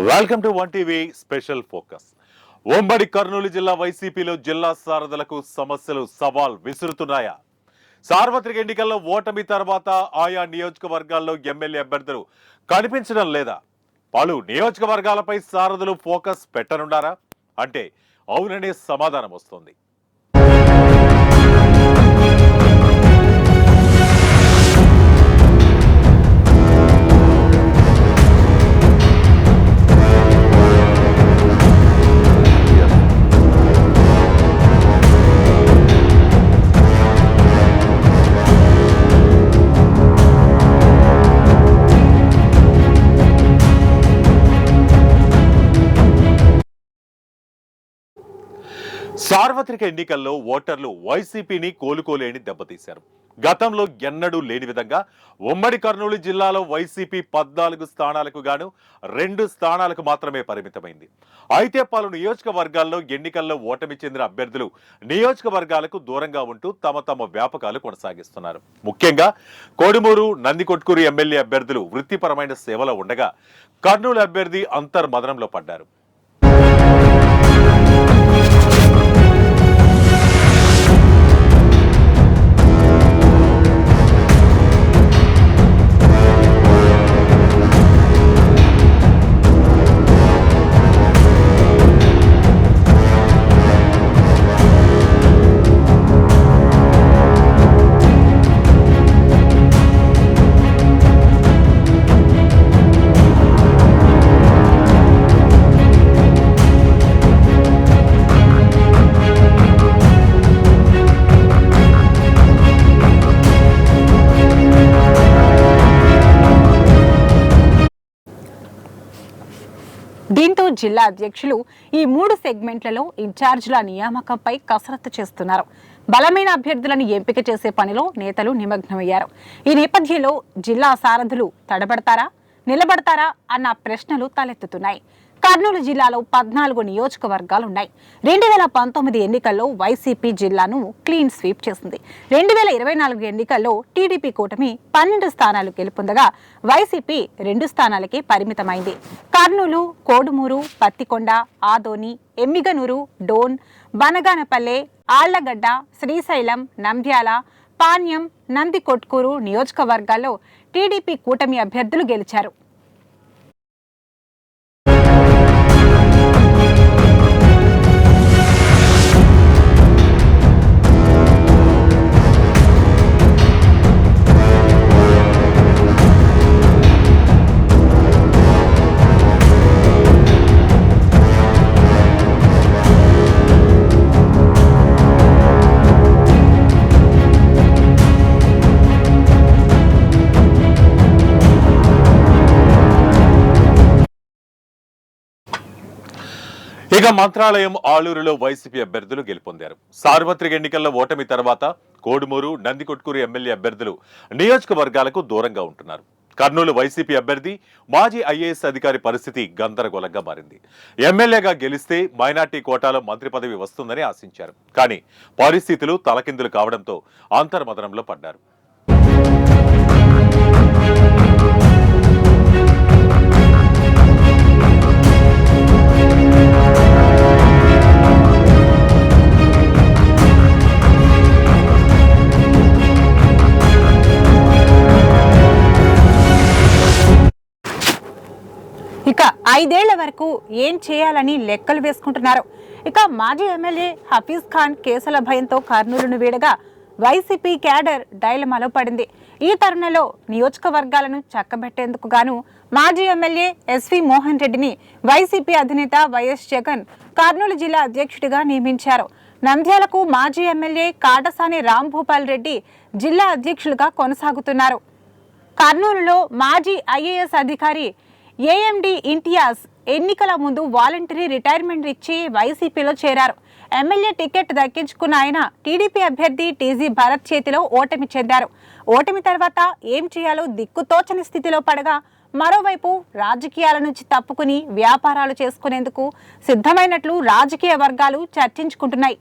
Welcome to one TV special focus. ఉమ్మడి కర్నూలు జిల్లా వైసీపీలో జిల్లా సారథులకు సమస్యలు సవాల్ విసురుతున్నాయా? సార్వత్రిక ఎన్నికల్లో ఓటమి తర్వాత ఆయా నియోజకవర్గాల్లో ఎమ్మెల్యే అభ్యర్థులు కనిపించడం లేదా? పలు నియోజకవర్గాలపై సారథులు ఫోకస్ పెట్టనున్నారా అంటే అవుననే సమాధానం వస్తుంది. సార్వత్రిక ఎన్నికల్లో ఓటర్లు వైసీపీని కోలుకోలేని దెబ్బతీశారు. గతంలో ఎన్నడూ లేని విధంగా ఉమ్మడి కర్నూలు జిల్లాలో వైసీపీ 14 స్థానాలకు గాను 2 స్థానాలకు మాత్రమే పరిమితమైంది. అయితే పలు నియోజకవర్గాల్లో ఎన్నికల్లో ఓటమి చెందిన అభ్యర్థులు నియోజకవర్గాలకు దూరంగా ఉంటూ తమ వ్యాపకాలు కొనసాగిస్తున్నారు. ముఖ్యంగా కోడుమూరు, నందికొట్కూరు ఎమ్మెల్యే అభ్యర్థులు వృత్తిపరమైన సేవలో ఉండగా కర్నూలు అభ్యర్థి అంతర్మదనంలో పడ్డారు. దీంతో జిల్లా అధ్యక్షులు ఈ 3 సెగ్మెంట్లలో ఇన్ఛార్జీల నియామకంపై కసరత్తు చేస్తున్నారు. బలమైన అభ్యర్థులను ఎంపిక చేసే పనిలో నేతలు నిమగ్నమయ్యారు. ఈ నేపథ్యంలో జిల్లా సారథులు తడబడతారా, నిలబడతారా అన్న ప్రశ్నలు తలెత్తుతున్నాయి. కర్నూలు జిల్లాలో 14 నియోజకవర్గాలున్నాయి. 2019 ఎన్నికల్లో వైసీపీ జిల్లాను క్లీన్ స్వీప్ చేసింది. 2024 ఎన్నికల్లో టీడీపీ కూటమి 12 స్థానాలు గెలుపొందగా వైసీపీ 2 స్థానాలకే పరిమితమైంది. కర్నూలు, కోడుమూరు, పత్తికొండ, ఆదోని, ఎమ్మిగనూరు, డోన్, బనగానపల్లె, ఆళ్లగడ్డ, శ్రీశైలం, నంద్యాల, పాణ్యం, నందికొట్కూరు నియోజకవర్గాల్లో టీడీపీ కూటమి అభ్యర్థులు గెలిచారు. ఇక మంత్రాలయం, ఆలూరులో వైసీపీ అభ్యర్థులు గెలుపొందారు. సార్వత్రిక ఎన్నికల్లో ఓటమి తర్వాత కోడుమూరు, నందికొట్కూరు ఎమ్మెల్యే అభ్యర్థులు నియోజకవర్గాలకు దూరంగా ఉంటున్నారు. కర్నూలు వైసీపీ అభ్యర్థి మాజీ ఐఏఎస్ అధికారి పరిస్థితి గందరగోళంగా మారింది. ఎమ్మెల్యేగా గెలిస్తే మైనార్టీ కోటాలో మంత్రి పదవి వస్తుందని ఆశించారు. కానీ పరిస్థితులు తలకిందులు కావడంతో అంతర్మదనంలో పడ్డారు. ఇక 5 ఏళ్ల వరకు ఏం చేయాలని లెక్కలు వేసుకుంటున్నారు. ఇక మాజీ ఎమ్మెల్యే హఫీజ్ ఖాన్ కేసుల భయంతో కర్నూలును వీడగా వైసీపీ క్యాడర్ డైలమాలో పడింది. ఈ తరుణంలో నియోజకవర్గాలను చక్కబెట్టేందుకు గాను మాజీ ఎమ్మెల్యే ఎస్వి మోహన్ రెడ్డిని వైసీపీ అధినేత వైఎస్ జగన్ కర్నూలు జిల్లా అధ్యక్షుడిగా నియమించారు. నంద్యాలకు మాజీ ఎమ్మెల్యే కాటసాని రాంభూపాల్ రెడ్డి జిల్లా అధ్యక్షులుగా కొనసాగుతున్నారు. కర్నూలులో మాజీ ఐఏఎస్ అధికారి ఏఎండి ఇంతియాజ్ ఎన్నికల ముందు వాలంటరీ రిటైర్మెంట్ ఇచ్చి వైసీపీలో చేరారు. ఎమ్మెల్యే టికెట్ దక్కించుకున్న ఆయన టీడీపీ అభ్యర్థి టీజీ భరత్ చేతిలో ఓటమి చెందారు. ఓటమి తర్వాత ఏం చేయాలో దిక్కుతోచని స్థితిలో పడగా మరోవైపు రాజకీయాల నుంచి తప్పుకుని వ్యాపారాలు చేసుకునేందుకు సిద్ధమైనట్లు రాజకీయ వర్గాలు చర్చించుకుంటున్నాయి.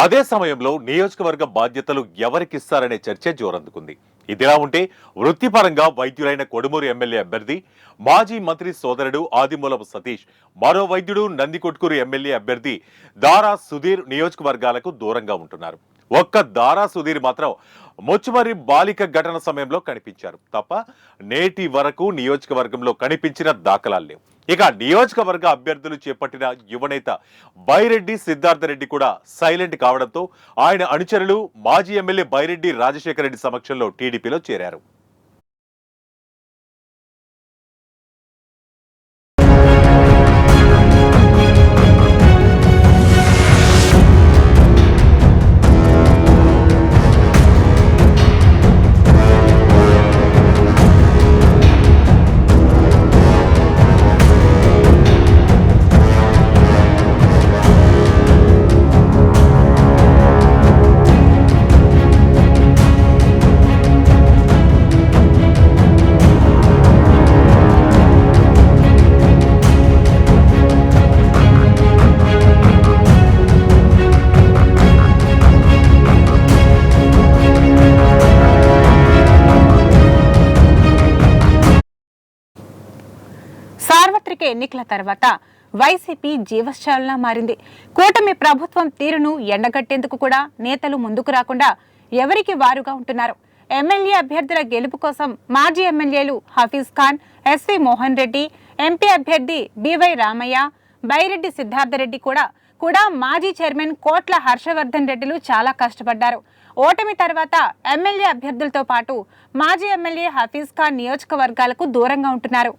అదే సమయంలో నియోజకవర్గ బాధ్యతలు ఎవరికిస్తారనే చర్చ జోరందుకుంది. ఇదిలా ఉంటే వృత్తిపరంగా వైద్యులైన కొడుమూరు ఎమ్మెల్యే అభ్యర్థి మాజీ మంత్రి సోదరుడు ఆదిమూలపు సతీష్, మరో వైద్యుడు నందికొట్కూరు ఎమ్మెల్యే అభ్యర్థి దారా సుధీర్ నియోజకవర్గాలకు దూరంగా ఉంటున్నారు. ఒక్క దారా సుధీర్ మాత్రం ముచ్చుమర్రి బాలిక ఘటన సమయంలో కనిపించారు తప్ప నేటి వరకు నియోజకవర్గంలో కనిపించిన దాఖలాలు లేవు. ఇక నియోజకవర్గ అభ్యర్థులు చేపట్టిన యువనేత బైరెడ్డి సిద్ధార్థరెడ్డి కూడా సైలెంట్ కావడంతో ఆయన అనుచరులు మాజీ ఎమ్మెల్యే బైరెడ్డి రాజశేఖర రెడ్డి సమక్షంలో టీడీపీలో చేరారు. సార్వత్రిక ఎన్నికల తర్వాత వైసీపీ జీవశ్చాలన మారింది. కూటమి ప్రభుత్వం తీరును ఎండగట్టేందుకు కూడా నేతలు ముందుకు రాకుండా ఎవరికి వారుగా ఉంటున్నారు. ఎమ్మెల్యే అభ్యర్థుల గెలుపు కోసం మాజీ ఎమ్మెల్యేలు హఫీజ్ ఖాన్, ఎస్వి మోహన్ రెడ్డి, ఎంపీ అభ్యర్థి బివై రామయ్య, బైరెడ్డి సిద్ధార్థరెడ్డి కూడా మాజీ చైర్మన్ కోట్ల హర్షవర్ధన్ రెడ్డిలు చాలా కష్టపడ్డారు. ఓటమి తర్వాత ఎమ్మెల్యే అభ్యర్థులతో పాటు మాజీ ఎమ్మెల్యే హఫీజ్ ఖాన్ నియోజకవర్గాలకు దూరంగా ఉంటున్నారు.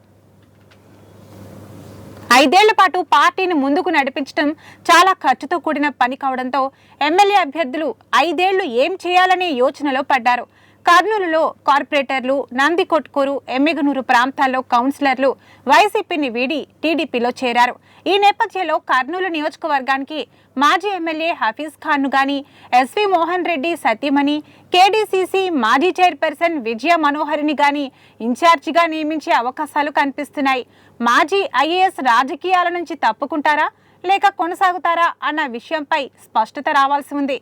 5 ఏళ్ల పాటు పార్టీని ముందుకు నడిపించడం చాలా ఖర్చుతో కూడిన పని కావడంతో ఎమ్మెల్యే అభ్యర్థులు 5 ఏళ్లు ఏం చేయాలనే యోచనలో పడ్డారు. కర్నూలులో కార్పొరేటర్లు, నందికొట్కూరు, ఎమ్మిగనూరు ప్రాంతాల్లో కౌన్సిలర్లు వైసీపీని వీడి టీడీపీలో చేరారు. ఈ నేపథ్యంలో కర్నూలు నియోజకవర్గానికి మాజీ ఎమ్మెల్యే హఫీజ్ ఖాన్ను గాని, ఎస్వి మోహన్ రెడ్డి సతీమణి, కేడీసీసీ మాజీ చైర్పర్సన్ విజయ మనోహరిని గాని ఇన్ఛార్జిగా నియమించే అవకాశాలు కనిపిస్తున్నాయి. మాజీ ఐఏఎస్ రాజకీయాల నుంచి తప్పుకుంటారా లేక కొనసాగుతారా అన్న విషయంపై స్పష్టత రావాల్సి ఉంది.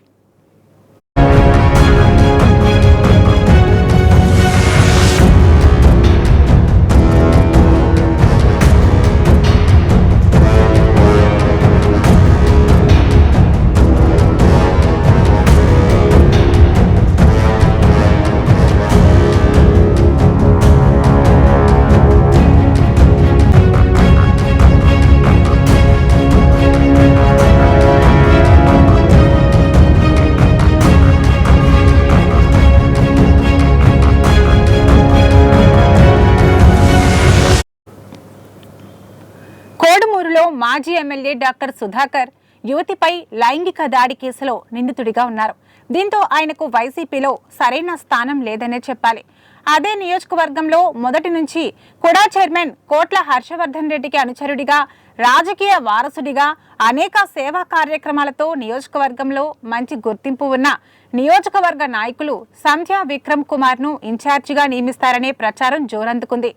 మాజీ ఎమ్మెల్యే డాక్టర్ సుధాకర్ యువతిపై లైంగిక దాడి కేసులో నిందితుడిగా ఉన్నారు. దీంతో ఆయనకు వైసీపీలో సరైన స్థానం లేదనే చెప్పాలి. అదే నియోజకవర్గంలో మొదటి నుంచి కుడా చైర్మన్ కోట్ల హర్షవర్ధన్ రెడ్డికి అనుచరుడిగా, రాజకీయ వారసుడిగా అనేక సేవా కార్యక్రమాలతో నియోజకవర్గంలో మంచి గుర్తింపు ఉన్న నియోజకవర్గ నాయకులు సంధ్యా విక్రమ్ కుమార్ ను ఇన్ఛార్జిగా నియమిస్తారనే ప్రచారం జోరందుకుంది.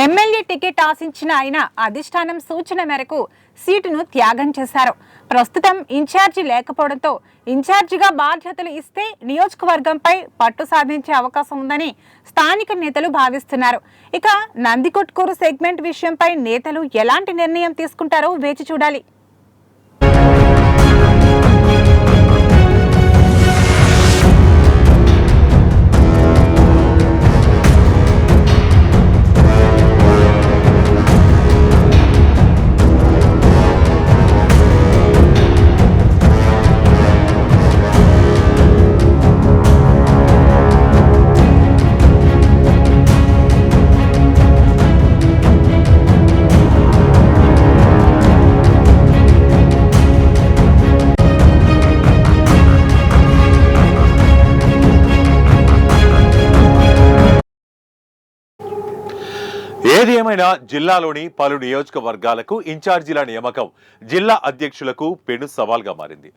ఎమ్మెల్యే టికెట్ ఆశించిన ఆయన అధిష్టానం సూచన మేరకు సీటును త్యాగం చేశారు. ప్రస్తుతం ఇన్ఛార్జి లేకపోవడంతో ఇన్ఛార్జిగా బాధ్యతలు ఇస్తే నియోజకవర్గంపై పట్టు సాధించే అవకాశం ఉందని స్థానిక నేతలు భావిస్తున్నారు. ఇక నందికొట్కూరు సెగ్మెంట్ విషయంపై నేతలు ఎలాంటి నిర్ణయం తీసుకుంటారో వేచి చూడాలి. ఏది ఏమైనా జిల్లాలోని పలు నియోజకవర్గాలకు ఇన్ఛార్జీల నియామకం జిల్లా అధ్యక్షులకు పెను సవాల్గా మారింది.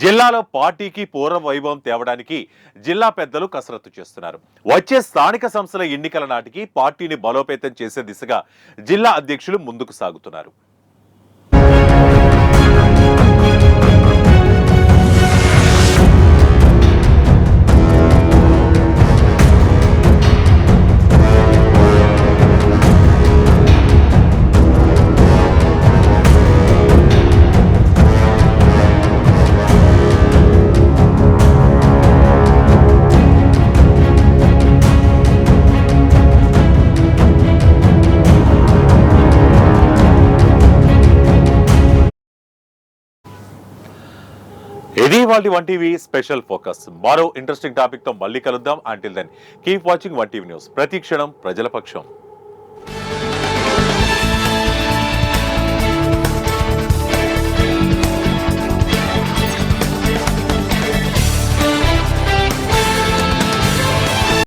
జిల్లాలో పార్టీకి పూర్వ వైభవం తేవడానికి జిల్లా పెద్దలు కసరత్తు చేస్తున్నారు. వచ్చే స్థానిక సంస్థల ఎన్నికల నాటికి పార్టీని బలోపేతం చేసే దిశగా జిల్లా అధ్యక్షులు ముందుకు సాగుతున్నారు. ఇది వాటి వన్ టీవీ స్పెషల్ ఫోకస్. మరో ఇంట్రెస్టింగ్ టాపిక్ తో మళ్ళీ కలుద్దాం. Until then keep watching one TV news. ప్రతి క్షణం ప్రజల పక్షం.